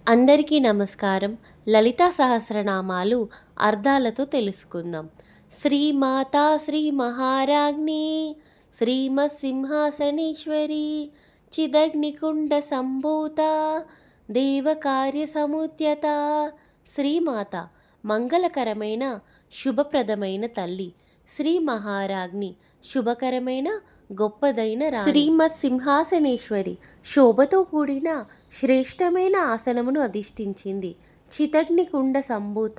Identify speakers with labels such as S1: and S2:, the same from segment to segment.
S1: అందరికీ నమస్కారం. లలితా సహస్రనామాలు అర్థాలతో తెలుసుకుందాం. శ్రీమాతా శ్రీ మహారాజ్ఞి శ్రీమత్సింహాసనేశ్వరి చిదగ్నికుండ సంభూత దేవకార్య సముద్యత. శ్రీమాత మంగళకరమైన శుభప్రదమైన తల్లి, శ్రీ మహారాజ్ఞి శుభకరమైన గొప్పదైన రాణి, శ్రీమత్ సింహాసనేశ్వరి శోభతో కూడిన శ్రేష్టమైన ఆసనమును అధిష్ఠించింది. చితగ్నికుండ సంభూత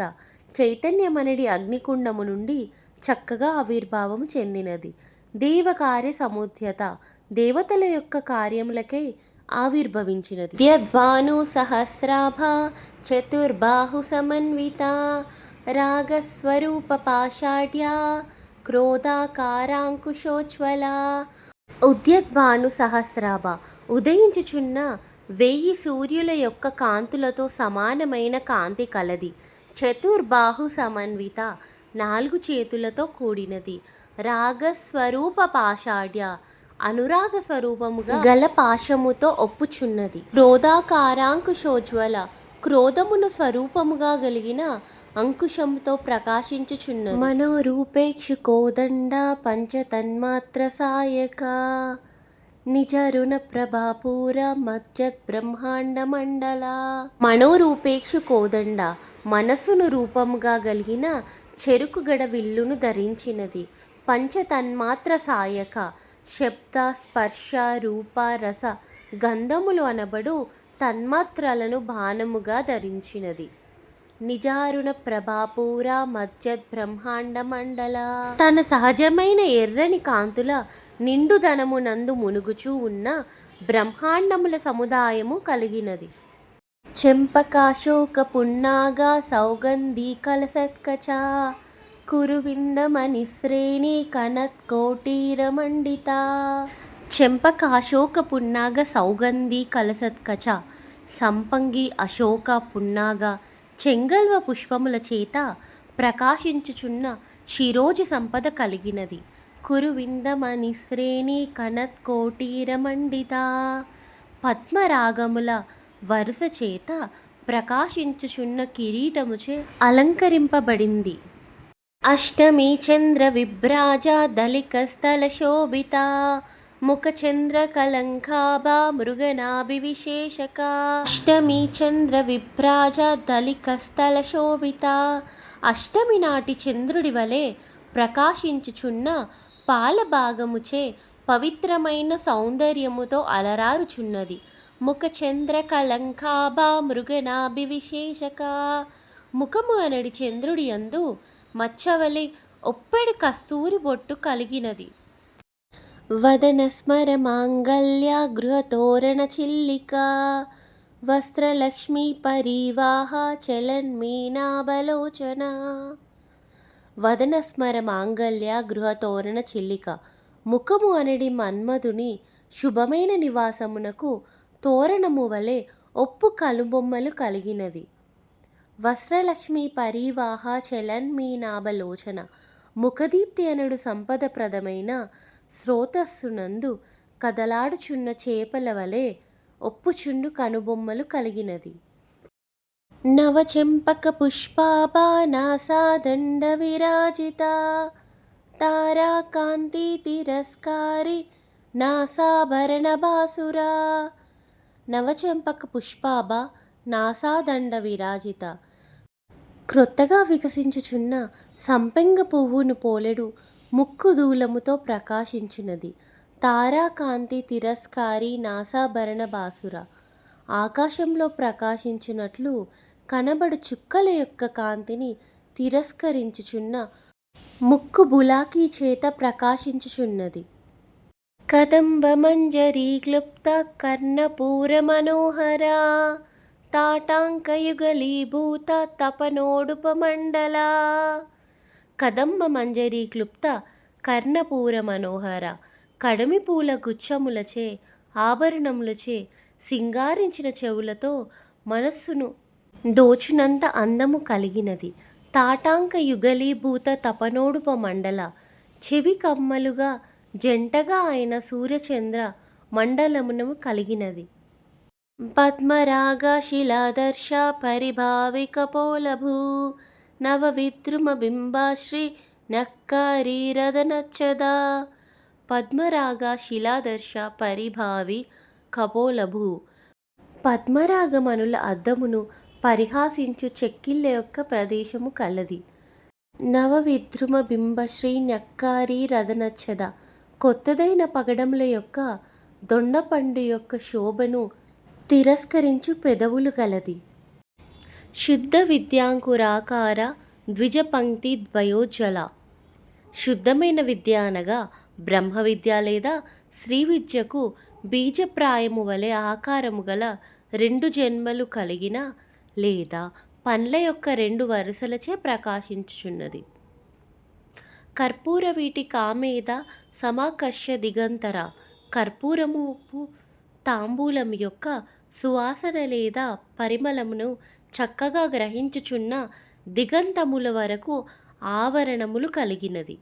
S1: చైతన్యమనడి అగ్నికుండము నుండి చక్కగా ఆవిర్భావము చెందినది. దేవకార్య సముద్యత దేవతల యొక్క కార్యములకై ఆవిర్భవించినది. ద్యద్భాను సహస్రాభ చతుర్బాహు సమన్విత రాగస్వరూప పాషాఢ్య క్రోధాకారాంకుశోజ్వల. ఉద్యద్భాను సహస్రాభ ఉదయించుచున్న 1000 సూర్యుల యొక్క కాంతులతో సమానమైన కాంతి కలది. చతుర్బాహు సమన్విత 4 చేతులతో కూడినది. రాగస్వరూప పాషాఢ్య అనురాగ స్వరూపముగా గల పాశముతో ఒప్పుచున్నది. క్రోధాకారాంకుశోజ్వల క్రోధమును స్వరూపముగా కలిగిన అంకుశంతో ప్రకాశించుచున్నది. మనోరూపేక్షు కోదండ పంచతన్మాత్ర సాయక నిజరుణ ప్రభాపూర మజ్జత్ బ్రహ్మాండ మండల. మనోరూపేక్షు కోదండ మనసును రూపముగా కలిగిన చెరుకు గడ విల్లును ధరించినది. పంచతన్మాత్ర సాయక శబ్ద స్పర్శ రూప రస గంధములు అనబడు తన్మాత్రలను బాణముగా ధరించినది. నిజారుణ ప్రభాపూర మజ్జత్ బ్రహ్మాండ మండల. తన సహజమైన ఎర్రని కాంతుల నిండుదనమునందు మునుగుచూ ఉన్న బ్రహ్మాండముల సముదాయము కలిగినది. చెంపకాశోక పున్నాగ సౌగంధి కలసత్కచ కురువిందమణి శ్రేణి కనత్కోటీరమండిత. చెంపకాశోక పున్నాగ సౌగంధి కలసత్కచ సంపంగి అశోక పున్నాగ చెంగల్వ పుష్పముల చేత ప్రకాశించుచున్న శిరోజ సంపద కలిగినది. కురువిందమణి శ్రేణి కనత్కోటీరమండిత పద్మరాగముల వరుస చేత ప్రకాశించుచున్న కిరీటముచే అలంకరింపబడింది. అష్టమి చంద్ర విభ్రాజ దళిక స్థల శోభిత ముఖ చంద్ర కలంకాభ మృగనాభి విశేషక. అష్టమి చంద్ర విభ్రాజ దళిక స్థల శోభిత అష్టమి నాటి చంద్రుడి వలె ప్రకాశించుచున్న పాలభాగముచే పవిత్రమైన సౌందర్యముతో అలరారుచున్నది. ముఖ చంద్ర కలంకాభ మృగనాభి విశేషక ముఖము అనడి చంద్రుడి యందు మచ్చవలె ఒప్పెడు కస్తూరి బొట్టు కలిగినది. వదన స్మర మాంగళ్య గృహతోరణ చిల్లిక వస్త్రలక్ష్మీ పరివాహ చలన్మీనాబలోచన. వదన స్మర మాంగళ్య గృహతోరణ చిల్లిక ముఖము అనడి మన్మధుని శుభమైన నివాసమునకు తోరణము వలె ఒప్పు కలుబొమ్మలు కలిగినది. వస్త్రలక్ష్మీ పరివాహ చలన్మీనాబలోచన ముఖదీప్తి అనడు సంపదప్రదమైన స్రోతస్సునందు కదలాడుచున్న చేపల వలె ఒప్పుచుండు కనుబొమ్మలు కలిగినది. నవచెంపక పుష్పాభానాసాదండ విరాజిత తారాకాంతి తిరస్కారి నాసాభరణ బాసురా. నవచెంపక పుష్పాభ నాసాదండ విరాజిత క్రొత్తగా వికసించుచున్న సంపెంగ పువ్వును పోలెడు ముక్కు దూలముతో ప్రకాశించినది. తారాకాంతి తిరస్కారి నాసాభరణ బాసుర ఆకాశంలో ప్రకాశించినట్లు కనబడు చుక్కల యొక్క కాంతిని తిరస్కరించుచున్న ముక్కు బులాకి చేత ప్రకాశించుచున్నది. కదంబ మంజరీ క్లుప్త కర్ణపూర మనోహర తాటాంకయుగలీభూత తపనోడుపమండల. కదంబ మంజరీ క్లుప్త కర్ణపూర మనోహర కడమి పూల గుచ్చములచే ఆభరణములచే సింగారించిన చెవులతో మనస్సును దోచునంత అందము కలిగినది. తాటాంక యుగలీభూత తపనోడుప మండల చెవి కమ్మలుగా జంటగా అయిన సూర్యచంద్ర మండలమును కలిగినది. పద్మరాగశిలాదర్శ పరిభావికపోలభూ నవవిద్రుమబింబాశ్రీ నక్కారీరదనచ్చదా. పద్మరాగ శిలాదర్శ పరిభావి కపోలభూ. పద్మరాగమనుల అద్దమును పరిహాసించు చెక్కిళ్ళ యొక్క ప్రదేశము కలది. నవవిద్రుమ బింబశ్రీ న్యక్కారీ రదనచ్చద. కొత్తదైన పగడముల యొక్క దొండపండు యొక్క శోభను తిరస్కరించు పెదవులు గలది. శుద్ధ విద్యాంకురాకార ద్విజపంక్తి ద్వయోజ్వల. శుద్ధమైన విద్య అనగా బ్రహ్మ విద్య లేదా శ్రీ విద్యకు బీజప్రాయము వలె ఆకారము గల రెండు జన్మలు కలిగిన లేదా పండ్ల యొక్క రెండు వరుసలచే ప్రకాశించుచున్నది. కర్పూర వీటి కామేద సమాకర్ష దిగంతర. కర్పూరము తాంబూలం యొక్క సువాసన లేదా పరిమళమును చక్కగా గ్రహించుచున్న దిగంతముల వరకు ఆవరణములు కలిగినది.